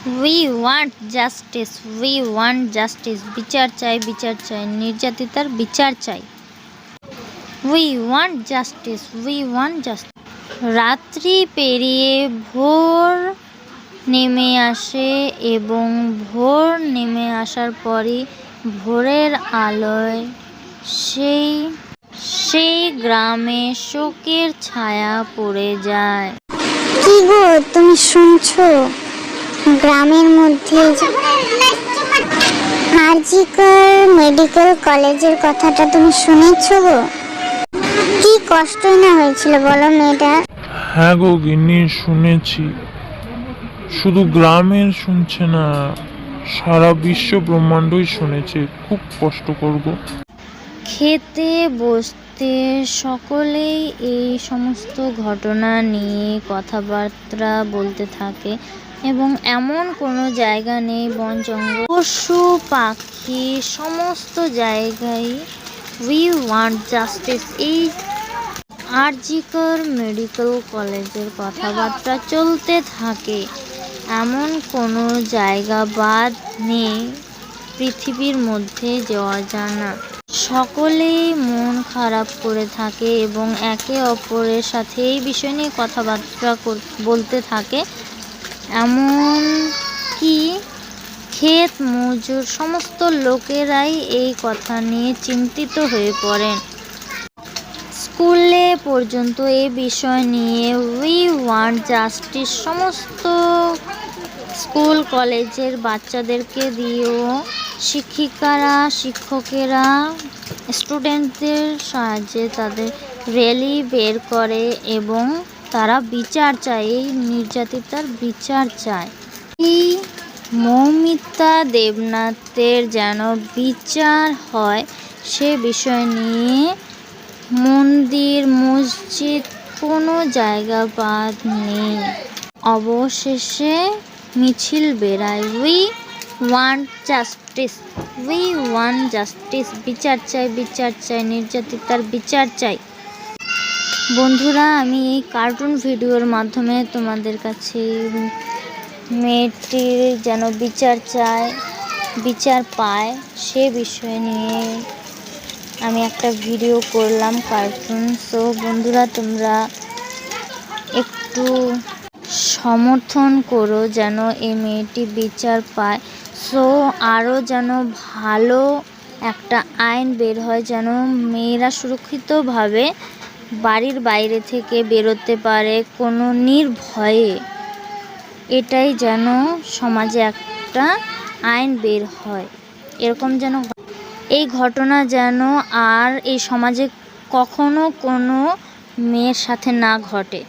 We want justice, we want justice, বিচার চাই, বিচার চাই, নির্যাতিতার বিচার চাই। We want justice, we want justice. রাত্রি পেরিয়ে ভোর নেমে আসে এবং ভোর নেমে আসার পরই ভোরের আলোয় সেই সেই গ্রামে শোকের ছায়া পড়ে যায়। কি গো, তুমি শুনছো? গ্রামের মধ্যে আরজিকর মেডিকেল কলেজের কথাটা তুমি শুনেছো গো? কি কষ্টই না হয়েছিল বলো মেয়েটা। হ্যাঁ গো গিন্নি, শুনেছি। শুধু গ্রামের শুনছে না, সারা বিশ্ব ব্রহ্মাণ্ডই শুনেছে। খুব কষ্ট করবো। খেতে বসতে সকলেই এই সমস্ত ঘটনা নিয়ে কথাবার্তা বলতে থাকে এবং এমন কোনো জায়গা নেই, বন জঙ্গল, পশু পাখি সমস্ত জায়গায় উই ওয়ান্ট জাস্টিস, এই আরজিকর মেডিকেল কলেজের কথাবার্তা চলতে থাকে। এমন কোনো জায়গা বাদ নেই পৃথিবীর মধ্যে যে অজানা। সকলেই মন খারাপ করে থাকে এবং একে অপরের সাথে এই বিষয় নিয়ে কথাবার্তা বলতে থাকে। এমন কি ক্ষেত মজুর সমস্ত লোকেরাই এই কথা নিয়ে চিন্তিত হয়ে পড়েন। স্কুলে পর্যন্ত এই বিষয় নিয়ে উই ওয়ান্ট জাস্টিস সমস্ত স্কুল কলেজের বাচ্চাদেরকে দিয়েও শিক্ষিকারা শিক্ষকেরা স্টুডেন্টদের সাহায্যে তাদের র্যালি বের করে এবং তারা বিচার চায়, এই নির্যাতিতার বিচার চায়। এই মৌমিতা দেবনাথের যেন বিচার হয় সে বিষয় নিয়ে মন্দির মসজিদ কোনো জায়গা বাদ নেই। অবশেষে মিছিল বেরায় we want justice, we want justice, বিচার চাই, বিচার চাই, নির্যাতিতার বিচার চাই। বন্ধুরা, আমি এই কার্টুন ভিডিওর মাধ্যমে তোমাদের কাছে মেয়েটির যেন বিচার চায়, বিচার পায় সে বিষয় নিয়ে আমি একটা ভিডিও করলাম কার্টুন। সো বন্ধুরা, তোমরা একটু সমর্থন করো যেন এই মেয়েটি বিচার পায়। সো আরও যেন ভালো একটা আইন বের হয়, যেন মেয়েরা সুরক্ষিতভাবে বাড়ির বাইরে থেকে বেরোতে পারে কোনো নির্ভয়ে। এটাই যেন সমাজে একটা আইন বের হয়, এরকম যেন এই ঘটনা যেন আর এই সমাজে কখনো কোনো মেয়ের সাথে না ঘটে।